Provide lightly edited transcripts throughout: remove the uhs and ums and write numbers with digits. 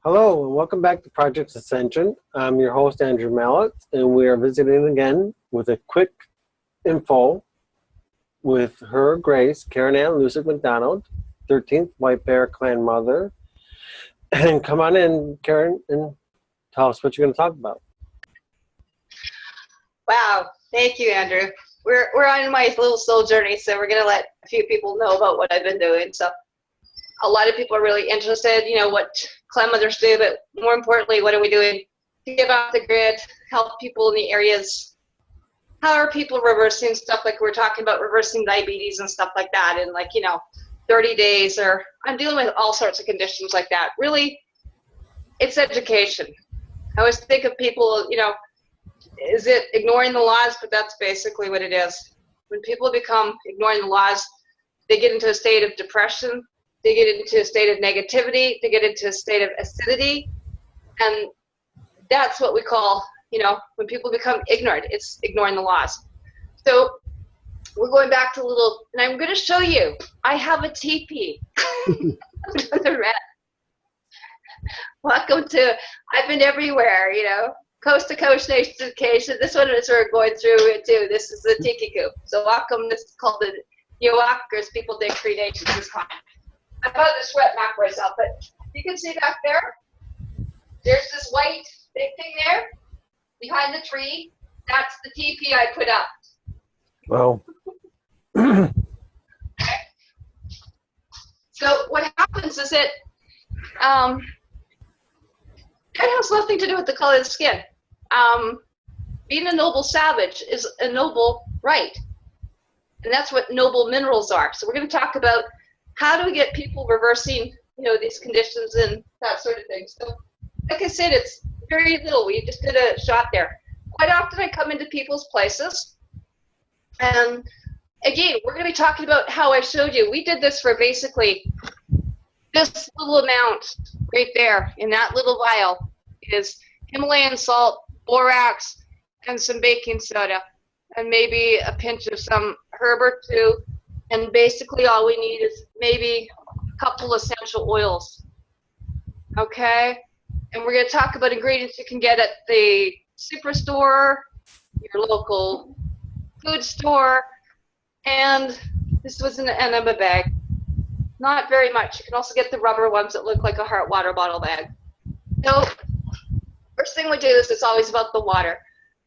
Hello, and welcome back to Project Ascension. I'm your host, Andrew Mallet, and we are visiting again with a quick info with Her Grace, Karen Ann Lucyk MacDonald, 13th White Bear Clan Mother. And come on in, Karen, and tell us what you're going to talk about. Wow, thank you, Andrew. We're on my little soul journey, so we're going to let a few people know about what I've been doing. So a lot of people are really interested, what clan mothers do, but more importantly, what are we doing to get off the grid, help people in the areas? How are people reversing stuff like we're talking about, reversing diabetes and stuff like that in 30 days, or I'm dealing with all sorts of conditions like that. Really, it's education. I always think of people, is it ignoring the laws? But that's basically what it is. When people become ignoring the laws, they get into a state of depression, they get into a state of negativity, they get into a state of acidity, and that's what we call, when people become ignorant, it's ignoring the laws. So we're going back to and I'm going to show you, I have a teepee. Welcome to, I've been everywhere, coast to coast, nation to nation. This one is we're going through it too. This is the tiki coop. So welcome, this is called the Yowakers, people dig creations this time. I'm about to sweat back myself, but you can see back there, there's this white big thing there behind the tree. That's the teepee I put up. Wow. So what happens is that has nothing to do with the color of the skin. Being a noble savage is a noble right. And that's what noble minerals are. So we're going to talk about how do we get people reversing, these conditions and that sort of thing. So like I said, it's very little. We just did a shot there. Quite often I come into people's places, and again, we're going to be talking about how I showed you. We did this for basically this little amount right there in that little vial is Himalayan salt, borax, and some baking soda, and maybe a pinch of some herb or two. And basically all we need is maybe a couple essential oils. Okay? And we're going to talk about ingredients you can get at the superstore, your local food store, and this was in an enema bag. Not very much. You can also get the rubber ones that look like a heart water bottle bag. So first thing we do is it's always about the water.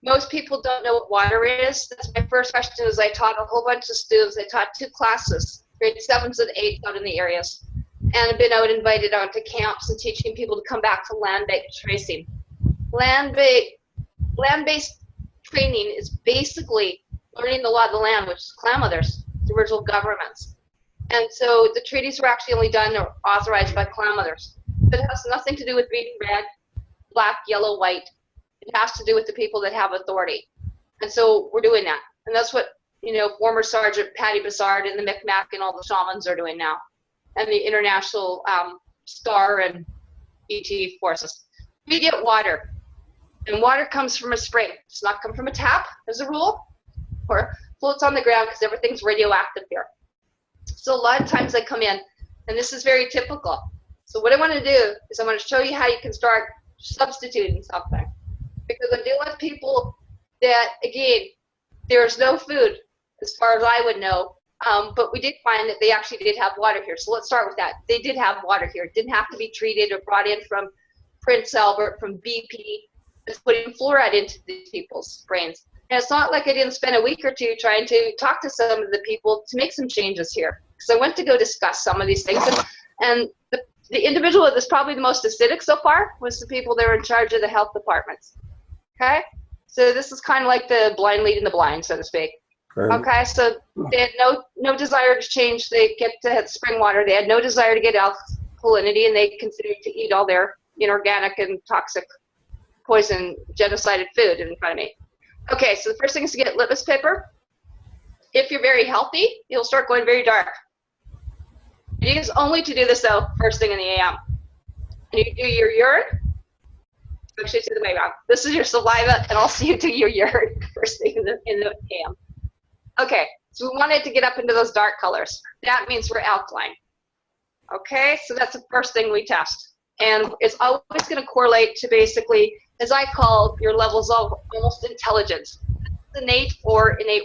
Most people don't know what water is. That's my first question. Is I taught a whole bunch of students. I taught 2 classes, grade 7s and 8s out in the areas. And I've been out invited out to camps and teaching people to come back to land-based tracing. Land-based training is basically learning the law of the land, which is clan mothers, the original governments. And so the treaties were actually only done or authorized by clan mothers. But it has nothing to do with being red, black, yellow, white. It has to do with the people that have authority. And so we're doing that. And that's what, former Sergeant Patty Bassard and the Micmac and all the shamans are doing now. And the international STAR and ET forces. We get water. And water comes from a spring. It does not come from a tap, as a rule, or floats on the ground because everything's radioactive here. So a lot of times I come in, and this is very typical. So what I want to do is I want to show you how you can start substituting something. Because I'm dealing with people that, again, there's no food, as far as I would know, but we did find that they actually did have water here. So let's start with that. They did have water here. It didn't have to be treated or brought in from Prince Albert, from BP. It's putting fluoride into these people's brains. And it's not like I didn't spend a week or two trying to talk to some of the people to make some changes here. So I went to go discuss some of these things. And the individual that was probably the most acidic so far was the people that were in charge of the health departments. Okay, so this is kind of like the blind leading the blind, so to speak. Okay, so they had no desire to change. They get to have spring water. They had no desire to get alkalinity, and they continued to eat all their inorganic and toxic, poison, genocided food in front of me. Okay, so the first thing is to get litmus paper. If you're very healthy, you'll start going very dark. It is only to do this though first thing in the AM. And you do your urine. Actually, it's the way around. This is your saliva, and also you do your urine first thing in the AM. Okay, so we wanted to get up into those dark colors. That means we're alkaline. Okay, so that's the first thing we test. And it's always going to correlate to basically, as I call your levels of almost intelligence, innate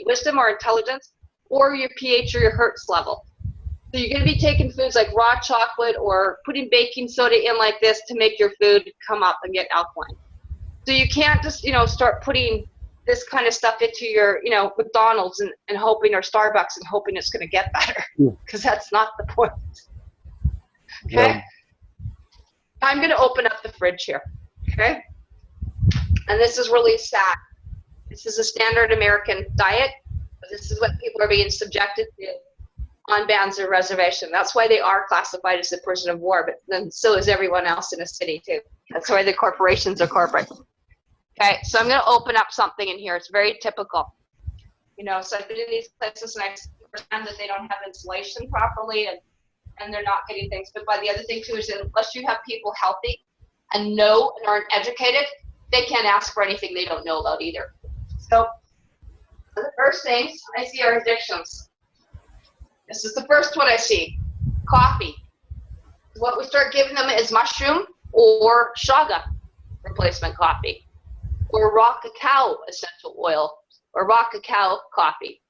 wisdom or intelligence, or your pH or your Hertz level. So you're going to be taking foods like raw chocolate or putting baking soda in like this to make your food come up and get alkaline. So you can't just, start putting this kind of stuff into your, McDonald's and hoping, or Starbucks and hoping it's going to get better, because that's not the point. Okay? Yeah. I'm going to open up the fridge here. Okay? And this is really sad. This is a standard American diet, but this is what people are being subjected to on bans of reservation. That's why they are classified as a prisoner of war, but then so is everyone else in a city too. That's why the corporations are corporate. Okay, so I'm going to open up something in here. It's very typical. So I've been in these places and I understand that they don't have insulation properly and they're not getting things. But the other thing too is that unless you have people healthy and know and aren't educated, they can't ask for anything they don't know about either. So the first things I see are addictions. This is the first one I see. Coffee. What we start giving them is mushroom or shaga replacement coffee, or raw cacao essential oil, or raw cacao coffee.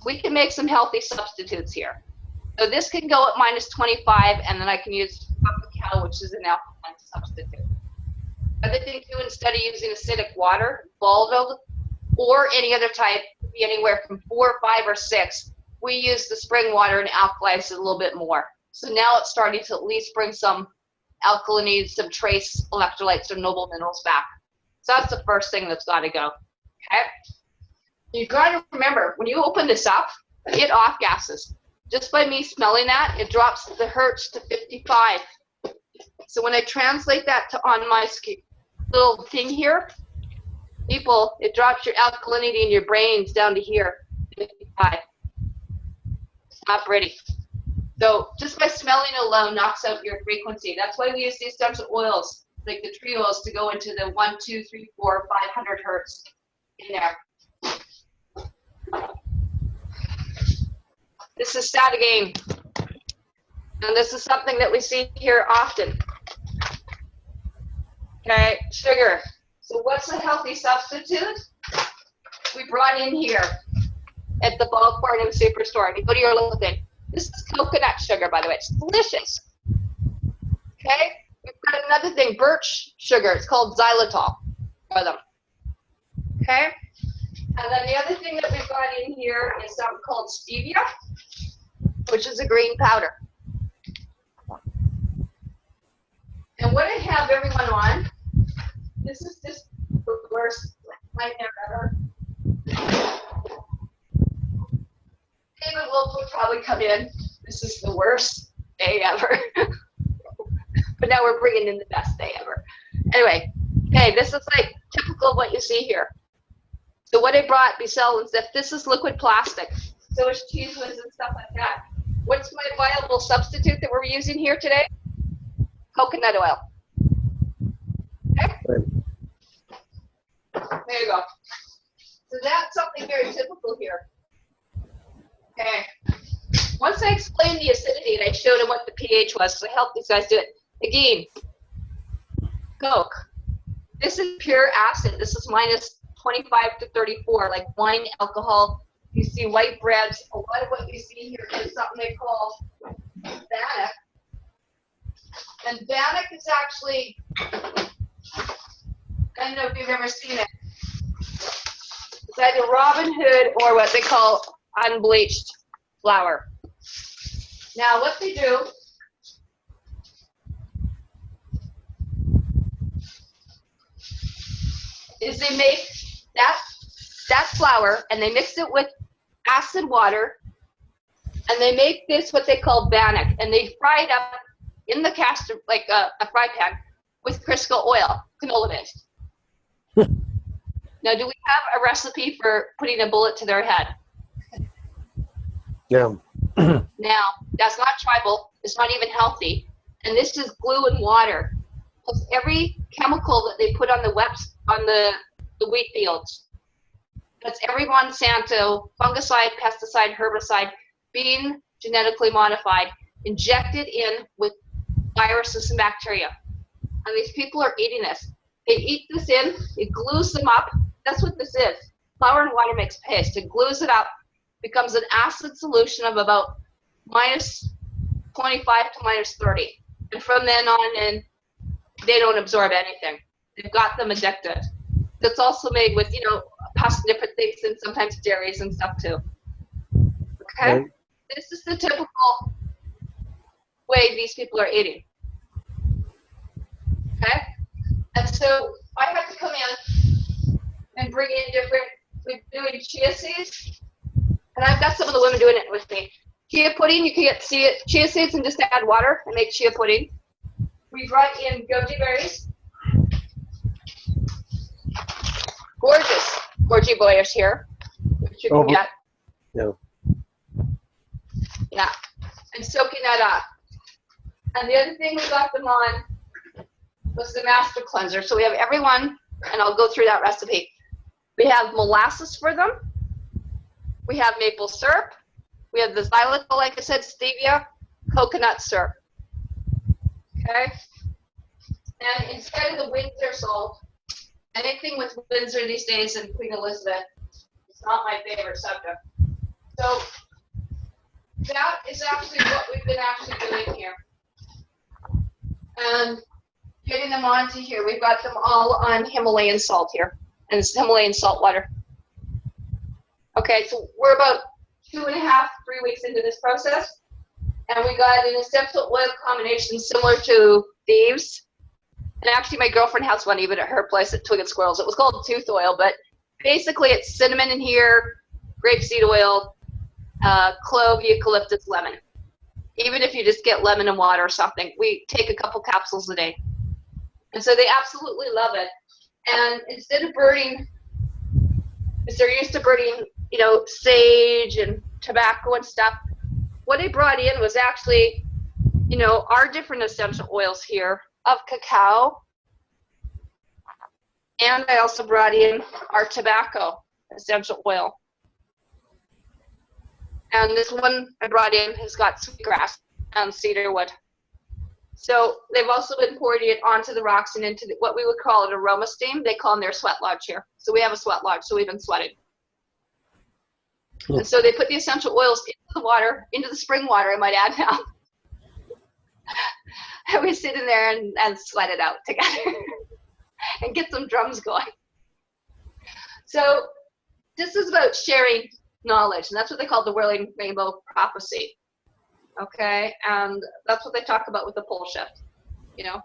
We can make some healthy substitutes here. So this can go at -25, and then I can use raw cacao, which is an alkaline substitute. Other thing too, instead of using acidic water, bottled, or any other type, be anywhere from 4, 5, or 6, we use the spring water and alkalize it a little bit more. So now it's starting to at least bring some alkalinity, some trace electrolytes, some noble minerals back. So that's the first thing that's got to go. Okay. You got to remember, when you open this up, it off gases. Just by me smelling that, it drops the Hertz to 55. So when I translate that to on my little thing here, people, it drops your alkalinity in your brains down to here, 55. It's not pretty. So just by smelling alone knocks out your frequency. That's why we use these types of oils, like the tree oils, to go into the 1, 2, 3, 4, 500 Hertz in there. This is sad again. And this is something that we see here often. Okay, sugar. So what's a healthy substitute? We brought in here at the bulk Barnum Superstore. You go to your local thing. This is coconut sugar, by the way. It's delicious. Okay? We've got another thing, birch sugar. It's called xylitol for them. Okay? And then the other thing that we've got in here is something called stevia, which is a green powder. And what I have everyone on, this is just the worst nightmare ever. David Wolf will probably come in. This is the worst day ever. But now we're bringing in the best day ever. Anyway, okay, this is like typical of what you see here. So what I brought, Bicel and stuff, this is liquid plastic. So is cheese whiz and stuff like that. What's my viable substitute that we're using here today? Coconut oil. Okay? There you go. So that's something very typical here. Okay. Once I explained the acidity and I showed them what the pH was, so I helped these guys do it. Again, Coke. This is pure acid. This is -25 to 34, like wine, alcohol. You see white breads. A lot of what you see here is something they call bannock. And bannock is actually, I don't know if you've ever seen it. It's either Robin Hood or what they call unbleached flour. Now what they do is they make that flour and they mix it with acid water and they make this what they call bannock, and they fry it up in the caster, like a fry pan, with Crisco oil, canola based. Now, do we have a recipe for putting a bullet to their head? Yeah. Now, that's not tribal. It's not even healthy. And this is glue and water. Plus every chemical that they put on the wheat fields. That's every Monsanto fungicide, pesticide, herbicide being genetically modified, injected in with viruses and bacteria. And these people are eating this. They eat this in, it glues them up. That's what this is. Flour and water makes paste. It glues it up, becomes an acid solution of about minus 25 to minus 30. And from then on in, they don't absorb anything. They've got them addicted. That's also made with, you know, past different things and sometimes dairies and stuff too. Okay? Right. This is the typical way these people are eating. Okay? And so I have to come in and bring in different, we're doing chia seeds. And I've got some of the women doing it with me. Chia pudding, you can get chia seeds and just add water and make chia pudding. We brought in goji berries. Gorgeous goji berries here, which you can get. Yeah. Yeah, and soaking that up. And the other thing we got them on was the master cleanser. So we have everyone, and I'll go through that recipe. We have molasses for them. We have maple syrup. We have the xylitol, like I said, stevia, coconut syrup. Okay? And instead of the Windsor salt, anything with Windsor these days and Queen Elizabeth, it's not my favorite subject. So that is actually what we've been actually doing here. And getting them onto here, we've got them all on Himalayan salt here, and it's Himalayan salt water. Okay, so we're about 2.5, 3 weeks into this process, and we got an essential oil combination similar to Thieves. And actually, my girlfriend has one even at her place at Twig and Squirrels. It was called tooth oil, but basically it's cinnamon in here, grapeseed oil, clove, eucalyptus, lemon. Even if you just get lemon and water or something, we take a couple capsules a day. And so they absolutely love it. And instead of burning, because they're used to burning, you know, sage and tobacco and stuff, what I brought in was actually, you know, our different essential oils here of cacao. And I also brought in our tobacco essential oil. And this one I brought in has got sweetgrass and cedarwood. So they've also been pouring it onto the rocks and into what we would call an aroma steam. They call them their sweat lodge here. So we have a sweat lodge, so we've been sweating. Cool. And so they put the essential oils into the water, into the spring water, I might add now. And we sit in there and sweat it out together and get some drums going. So this is about sharing knowledge, and that's what they call the whirling rainbow prophecy. Okay, and that's what they talk about with the pole shift. You know,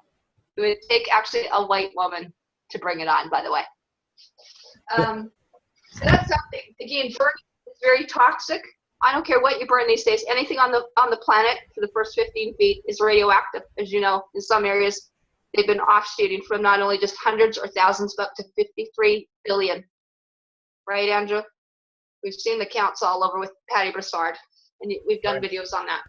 it would take actually a white woman to bring it on, by the way. So that's something. Again, burning is very toxic. I don't care what you burn these days. Anything on the planet for the first 15 feet is radioactive. As you know, in some areas, they've been offshooting from not only just hundreds or thousands, but up to 53 billion. Right, Andrew? We've seen the counts all over with Patty Broussard, and we've done videos on that.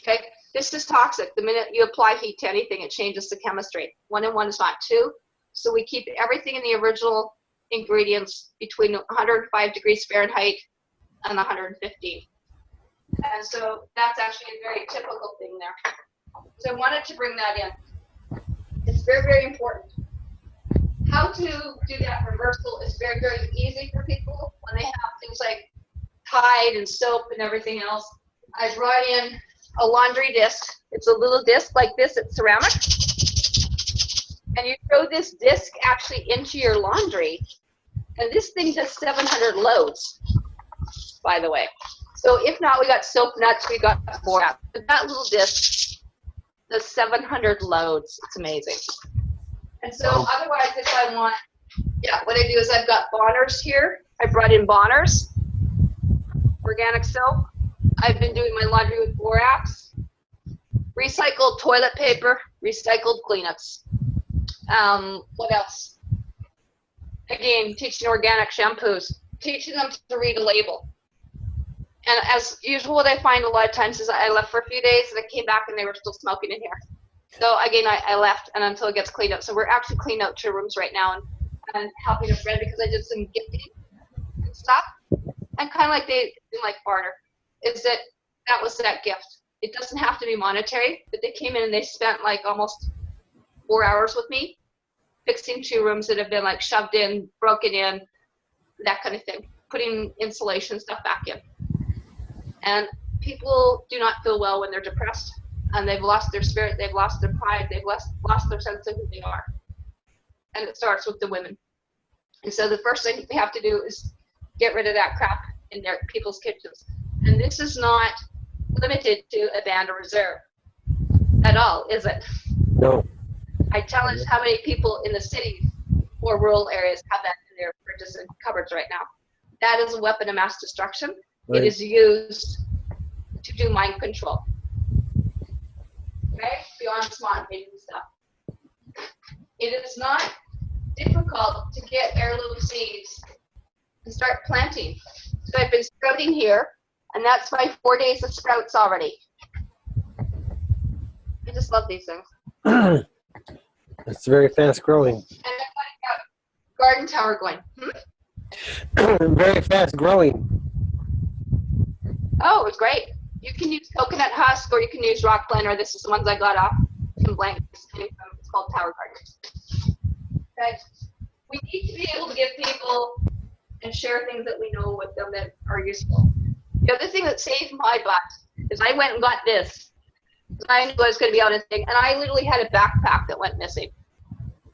Okay, this is toxic. The minute you apply heat to anything, it changes the chemistry. 1 and 1 is not 2. So we keep everything in the original ingredients between 105 degrees Fahrenheit and 115. And so that's actually a very typical thing there. So I wanted to bring that in. It's very, very important. How to do that reversal is very, very easy for people when they have things like Tide and soap and everything else. I brought in a laundry disc. It's a little disc like this. It's ceramic. And you throw this disc actually into your laundry. And this thing does 700 loads, by the way. So if not, we got soap nuts. We got more. But that little disc does 700 loads. It's amazing. And so otherwise, if I want, what I do is I've got Bonners here. I brought in Bonners, organic soap. I've been doing my laundry with borax, recycled toilet paper, recycled Kleenex. What else? Again, teaching organic shampoos, teaching them to read a label. And as usual, what I find a lot of times is I left for a few days and I came back and they were still smoking in here. So again, I left and until it gets cleaned up. So we're actually cleaning out 2 rooms right now and helping a friend because I did some gifting and stuff. And kind of like they do like barter, is that was that gift. It doesn't have to be monetary, but they came in and they spent like almost 4 hours with me, fixing 2 rooms that have been like shoved in, broken in, that kind of thing, putting insulation stuff back in. And people do not feel well when they're depressed, and they've lost their spirit, they've lost their pride, they've lost their sense of who they are. And it starts with the women. And so the first thing they have to do is get rid of that crap in their people's kitchens. And this is not limited to a band or reserve at all, is it? No. I challenge how many people in the cities or rural areas have that in their fridges and cupboards right now. That is a weapon of mass destruction. Right. It is used to do mind control. Okay? Beyond smart making stuff. It is not difficult to get heirloom seeds and start planting. So I've been sprouting here, and that's my 4 days of sprouts already. I just love these things. It's very fast growing. And I've got a garden tower going. Very fast growing. Oh, it's great. You can use coconut husk, or you can use rock blender. This is the ones I got off some blanks. It's called Tower Garden. Okay. We need to be able to give people and share things that we know with them that are useful. The other thing that saved my butt is I went and got this. I knew I was going to be on a thing, and I literally had a backpack that went missing.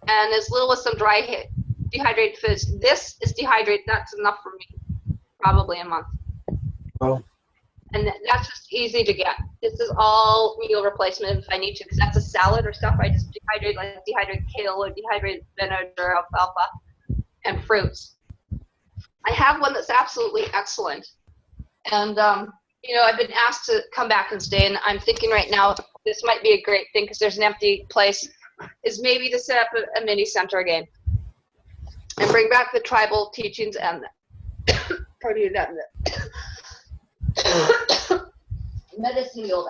And as little as some dry dehydrated foods. This is dehydrated. That's enough for me, probably a month. Oh. And that's just easy to get. This is all meal replacement if I need to, because that's a salad or stuff. I just dehydrate, like dehydrated kale or dehydrated spinach or alfalfa and fruits. I have one that's absolutely excellent. And, you know, I've been asked to come back and stay, and I'm thinking right now this might be a great thing because there's an empty place, is maybe to set up a mini center again and bring back the tribal teachings and pardon me, that medicine you'll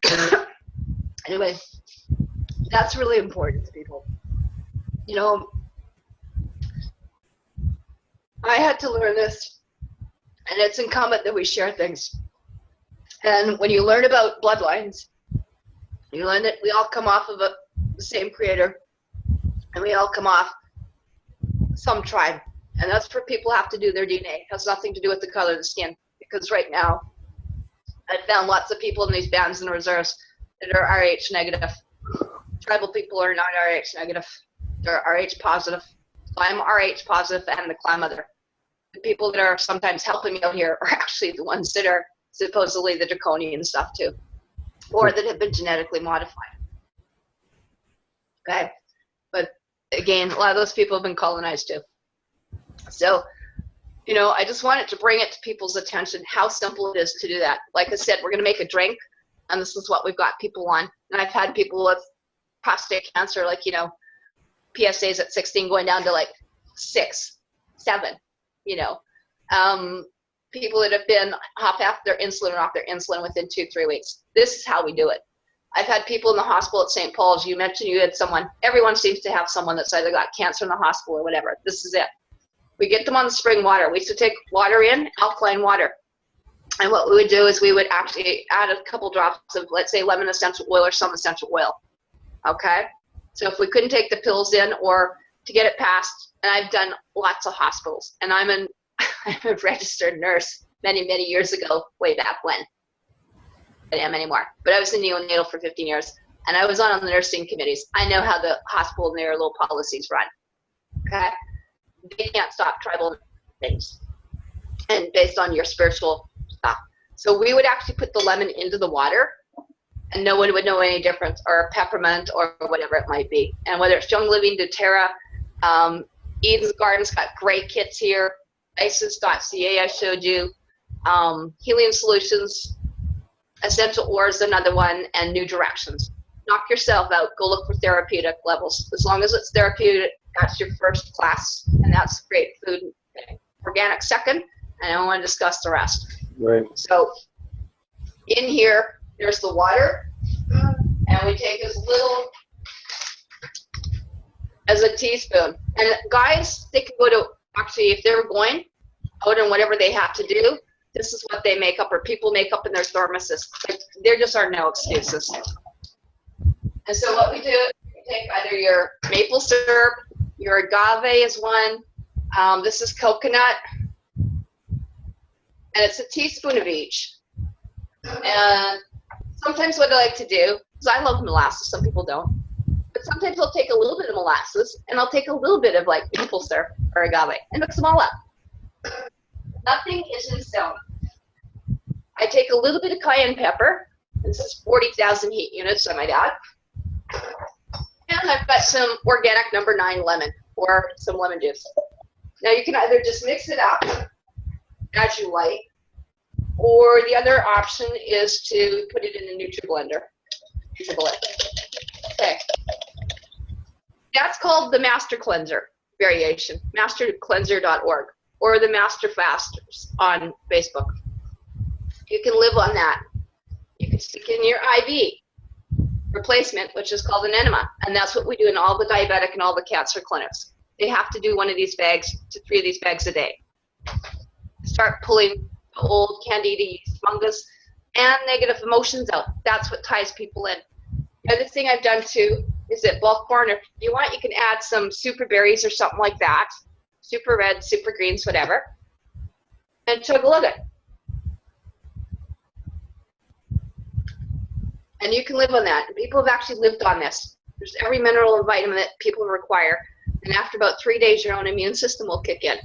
back. Anyway, that's really important to people. You know, I had to learn this, and it's incumbent that we share things. And when you learn about bloodlines, you learn that we all come off of the same creator, and we all come off some tribe. And that's where people have to do their DNA. It has nothing to do with the color of the skin. Because right now, I found lots of people in these bands and reserves that are RH negative. Tribal people are not RH negative. They're RH positive. So I'm RH positive and the clan mother. The people that are sometimes helping me out here are actually the ones that are supposedly the draconian stuff too. Or that have been genetically modified. Okay? But again, a lot of those people have been colonized too. So, you know, I just wanted to bring it to people's attention how simple it is to do that. Like I said, we're going to make a drink, and this is what we've got people on. And I've had people with prostate cancer, like, you know, PSAs at 16 going down to like 6, 7, you know. People that have been off their insulin or off their insulin within 2-3 weeks. This is how we do it. I've had people in the hospital at St. Paul's. You mentioned you had someone. Everyone seems to have someone that's either got cancer in the hospital or whatever. This is it. We get them on the spring water. We used to take water in, alkaline water. And what we would do is we would actually add a couple drops of, let's say, lemon essential oil or some essential oil. Okay? So if we couldn't take the pills in or to get it passed, and I've done lots of hospitals, and I'm a registered nurse many, many years ago, way back when. I am anymore. But I was in neonatal for 15 years, and I was on the nursing committees. I know how the hospital and their little policies run. Okay? They can't stop tribal things, and based on your spiritual stuff. So we would actually put the lemon into the water, and no one would know any difference, or peppermint, or whatever it might be. And whether it's Young Living, doTERRA, Eden's Garden's got great kits here. Isis.ca I showed you. Helium Solutions, Essential Oils, another one, and New Directions. Knock yourself out. Go look for therapeutic levels. As long as it's therapeutic, that's your first class, and that's great food. Organic second, and I want to discuss the rest. Right. So in here, there's the water, and we take as little as a teaspoon. And guys, they can go to, actually, if they're going out and whatever they have to do, this is what they make up, or people make up in their thermoses. There just are no excuses. And so what we do, you take either your maple syrup, your agave is one, this is coconut, and it's a teaspoon of each. And sometimes what I like to do, because I love molasses, some people don't, but sometimes I'll take a little bit of molasses and I'll take a little bit of like maple syrup or agave and mix them all up. Nothing is in stone. I take a little bit of cayenne pepper. This is 40,000 heat units, I might add. And I've got some organic number 9 lemon or some lemon juice. Now you can either just mix it up as you like, or the other option is to put it in a NutriBlender. Okay. That's called the Master Cleanser variation, mastercleanser.org, or the Master Fasters on Facebook. You can live on that. You can stick in your IV replacement, which is called an enema, and that's what we do in all the diabetic and all the cancer clinics. They have to do 1 of these bags to 3 of these bags a day. Start pulling the old candida yeast, fungus, and negative emotions out. That's what ties people in. The other thing I've done too is that bulk corn, if you want, you can add some super berries or something like that, super red, super greens, whatever, and chug a lug it. And you can live on that. And people have actually lived on this. There's every mineral and vitamin that people require. And after about 3 days, your own immune system will kick in.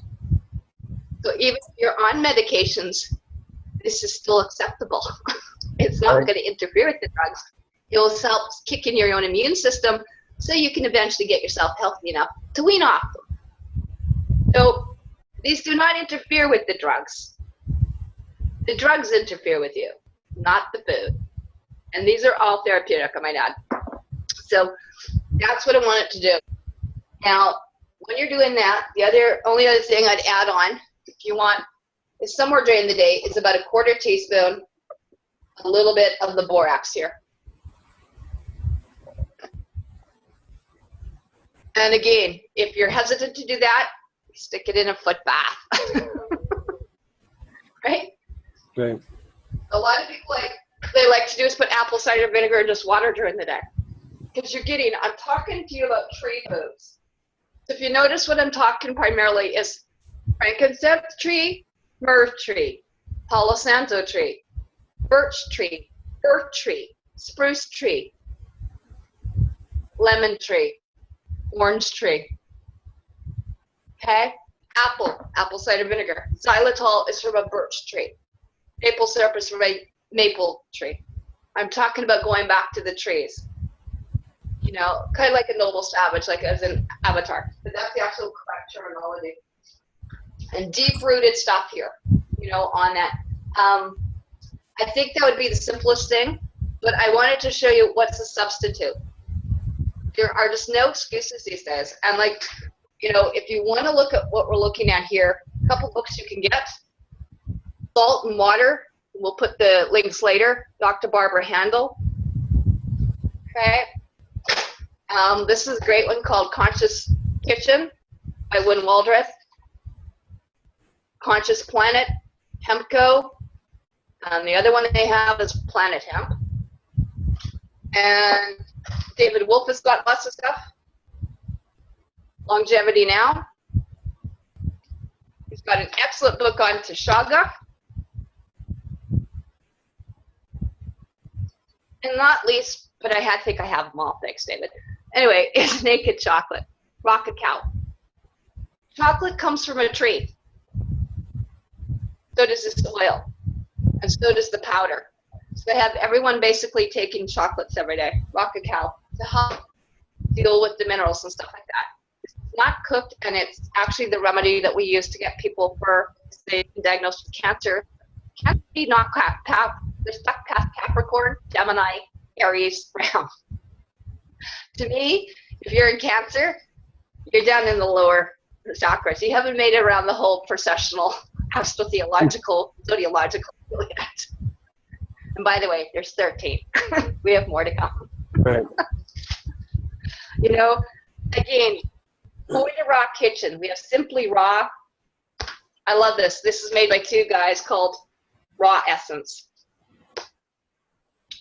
So even if you're on medications, this is still acceptable. It's not going to interfere with the drugs. It will help kick in your own immune system so you can eventually get yourself healthy enough to wean off them. So these do not interfere with the drugs. The drugs interfere with you, not the food. And these are all therapeutic, I might add. So that's what I wanted to do. Now, when you're doing that, the only other thing I'd add on, if you want, is somewhere during the day, is about a 1/4 teaspoon, a little bit of the borax here. And again, if you're hesitant to do that, stick it in a foot bath. Right? Right. A lot of people they like to do is put apple cider vinegar and just water during the day. Because I'm talking to you about tree foods. So if you notice what I'm talking primarily is frankincense tree, myrrh tree, palo santo tree, birch tree, earth tree, spruce tree, lemon tree, orange tree. Okay? Apple cider vinegar. Xylitol is from a birch tree. Maple syrup is from a maple tree. I'm talking about going back to the trees. You know, kind of like a noble savage, like as an avatar. But that's the actual correct terminology. And deep-rooted stuff here, you know, on that. I think that would be the simplest thing, but I wanted to show you what's a substitute. There are just no excuses these days. And like, you know, if you want to look at what we're looking at here, a couple books you can get. Salt and Water. We'll put the links later. Dr. Barbara Handel. Okay. This is a great one called Conscious Kitchen by Wynne Waldreth. Conscious Planet, Hempco. The other one they have is Planet Hemp. And David Wolf has got lots of stuff. Longevity Now. He's got an excellent book on Tashaga. And not least, but I think I have them all, thanks, David. Anyway, it's Naked Chocolate, Raw Cacao. Chocolate comes from a tree. So does this oil, and so does the powder. So they have everyone basically taking chocolates every day, raw cacao, to help deal with the minerals and stuff like that. It's not cooked, and it's actually the remedy that we use to get people for, say, diagnosed with cancer. Can't be not they're stuck past Capricorn, Gemini, Aries, Ram. To me, if you're in Cancer, you're down in the lower chakras. You haven't made it around the whole processional astrotheological, zodiological yet. And by the way, there's 13. We have more to come. Right. You know, again, going to Raw Kitchen. We have Simply Raw. I love this. This is made by 2 guys called Raw Essence.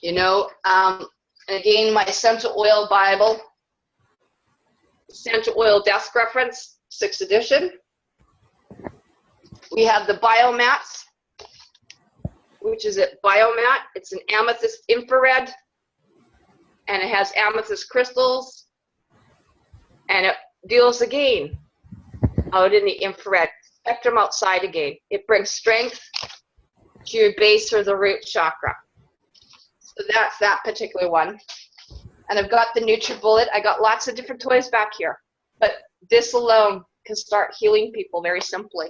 You know, And again, my essential oil Bible, essential oil desk reference, 6th edition. We have the biomats, which is a biomat. It's an amethyst infrared, and it has amethyst crystals, and it deals again out in the infrared spectrum outside again. It brings strength to your base or the root chakra. So that's that particular one. And I've got the NutriBullet. I got lots of different toys back here, but this alone can start healing people very simply.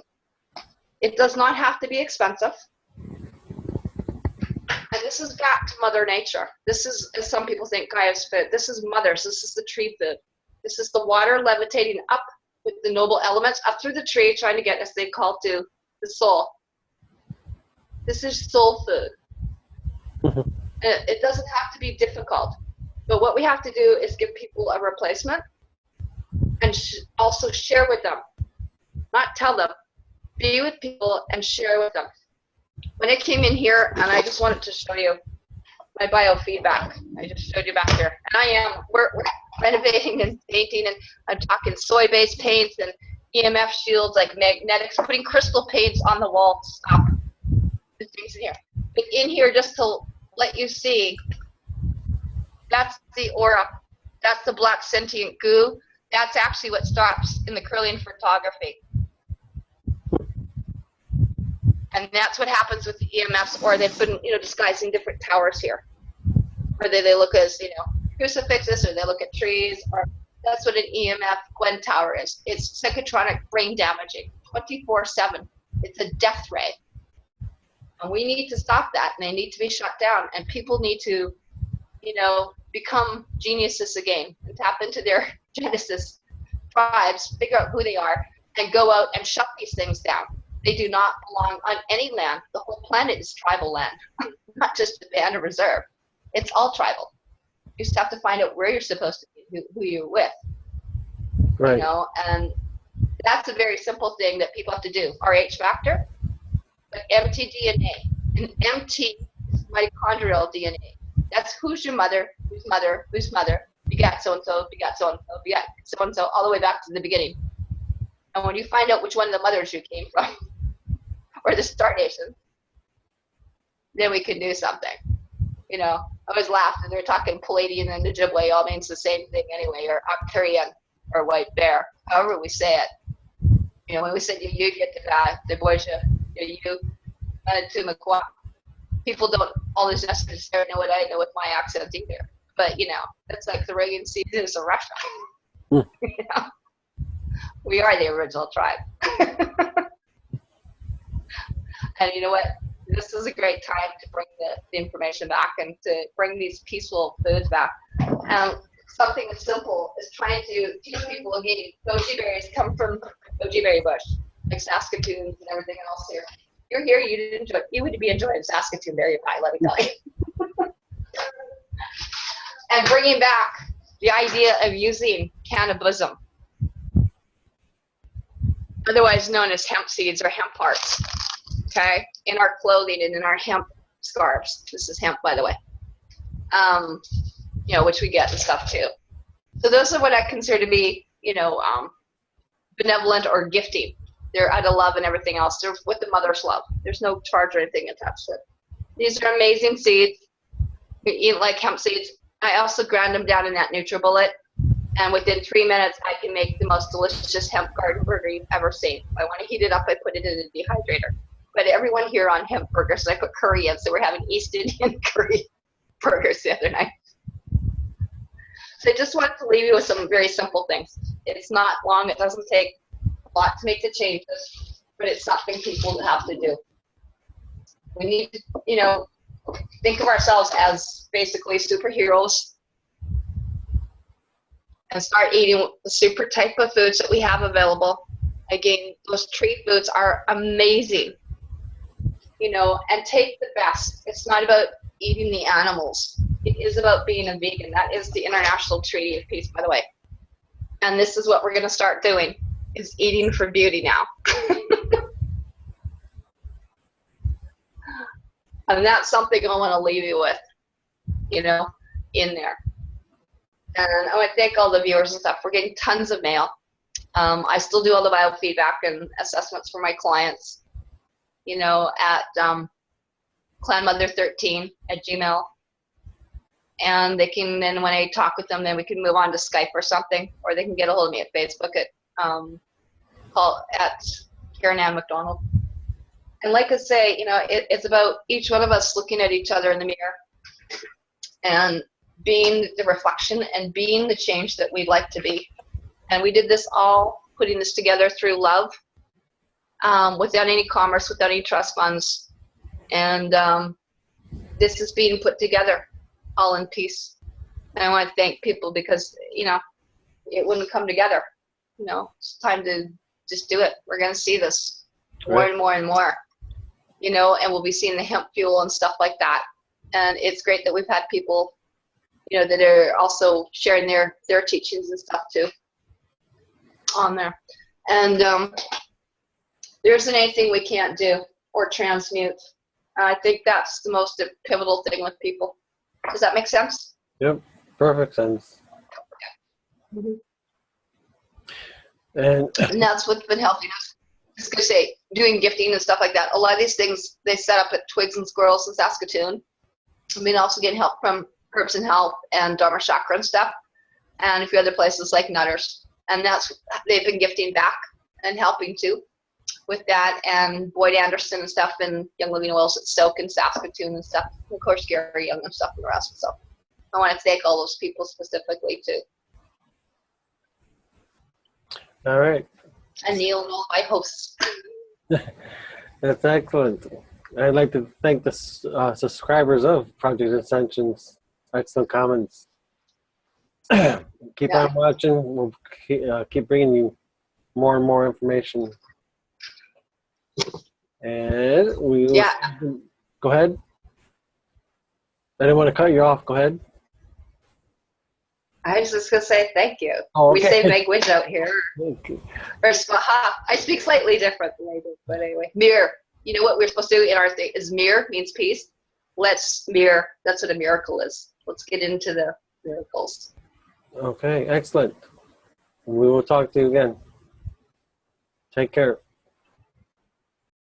It does not have to be expensive. And this is back to Mother Nature. This is, as some people think, Gaia's food. This is Mother's. This is the tree food. This is the water levitating up with the noble elements up through the tree, trying to get, as they call to, the soul. This is soul food. It doesn't have to be difficult. But what we have to do is give people a replacement and also share with them. Not tell them. Be with people and share with them. When I came in here, and I just wanted to show you my biofeedback. I just showed you back here. And we're renovating and painting, and I'm talking soy-based paints and EMF shields like magnetics, putting crystal paints on the wall to stop the things in here. But in here, just to let you see, that's the aura. That's the black sentient goo. That's actually what stops in the Kirlian photography. And that's what happens with the EMFs, or they've been, disguising different towers here. Or they look as, crucifixes, or they look at trees, or that's what an EMF Gwen tower is. It's psychotronic brain damaging, 24/7. It's a death ray. And we need to stop that, and they need to be shut down. And people need to, become geniuses again and tap into their Genesis tribes, figure out who they are, and go out and shut these things down. They do not belong on any land. The whole planet is tribal land, not just a band or reserve. It's all tribal. You just have to find out where you're supposed to be, who you're with. Right. And that's a very simple thing that people have to do. RH factor, but empty DNA. And empty is mitochondrial DNA. That's who's your mother, whose mother, whose mother, begat so-and-so, begat so-and-so, begat so-and-so, all the way back to the beginning. And when you find out which one of the mothers you came from, or the star nation, then we can do something. I always laughed, and they're talking Palladian and Ojibwe all means the same thing anyway, or Octarian, or white bear, however we say it. When we said you get the Boisha, you, Tumakwa, people don't always necessarily know what I know with my accent either. But, it's like the Reagan seasons of Russia. We are the original tribe. And you know what? This is a great time to bring the information back and to bring these peaceful foods back. Something as simple as trying to teach people again, goji berries come from goji berry bush, like Saskatoons and everything else here. You're here, you would be enjoying Saskatoon berry pie, let me tell you. And bringing back the idea of using cannabism, otherwise known as hemp seeds or hemp parts, okay, in our clothing and in our hemp scarves. This is hemp, by the way, which we get and stuff too. So those are what I consider to be, benevolent or gifting. They're out of love and everything else. They're with the mother's love. There's no charge or anything attached to it. These are amazing seeds. You eat like hemp seeds. I also ground them down in that NutriBullet. And within 3 minutes, I can make the most delicious hemp garden burger you've ever seen. If I want to heat it up, I put it in a dehydrator. But everyone here on hemp burgers, I put curry in, so we're having East Indian curry burgers the other night. So I just wanted to leave you with some very simple things. It's not long. It doesn't take a lot to make the changes, but it's something people have to do. We need to, think of ourselves as basically superheroes and start eating the super type of foods that we have available. Again, those tree foods are amazing, and take the best. It's not about eating the animals. It is about being a vegan. That is the International Treaty of Peace, by the way. And this is what we're going to start doing, is eating for beauty now. And that's something I want to leave you with, in there. And I want to thank all the viewers and stuff. We're getting tons of mail. I still do all the biofeedback and assessments for my clients, you know, at clanmother13@gmail. And they can, then when I talk with them, then we can move on to Skype or something, or they can get a hold of me at Facebook at Karen Ann MacDonald. And like I say, you know, it's about each one of us looking at each other in the mirror and being the reflection and being the change that we'd like to be. And we did this all, putting this together through love, without any commerce, without any trust funds. And this is being put together all in peace. And I want to thank people because, you know, it wouldn't come together. You know, it's time to just do it. We're going to see this more and more and more, you know, and we'll be seeing the hemp fuel and stuff like that. And it's great that we've had people, you know, that are also sharing their teachings and stuff too on there. And there isn't anything we can't do or transmute. I think that's the most pivotal thing with people. Does that make sense? Yep, perfect sense. Mm-hmm. And that's what's been helping us. I was going to say, doing gifting and stuff like that. A lot of these things they set up at Twigs and Squirrels in Saskatoon. I mean, also getting help from Herbs and Health and Dharma Chakra and stuff, and a few other places like Nutters. And they've been gifting back and helping too with that. And Boyd Anderson and stuff, and Young Living Oils at Stoke and Saskatoon and stuff. And of course, Gary Young and stuff and the rest. So I want to thank all those people specifically too. all right. And Neil and all my hosts. That's excellent. I'd like to thank the subscribers of Project Incenssion's excellent comments. Keep on watching. We'll keep bringing you more and more information. And we will go ahead. I didn't want to cut you off. Go ahead. I was just going to say thank you. Oh, okay. We say language out here. Okay. Or swaha. I speak slightly different than I do, but anyway. Mirror. You know what we're supposed to do in our thing is mirror means peace. Let's mirror. That's what a miracle is. Let's get into the miracles. Okay, excellent. We will talk to you again. Take care.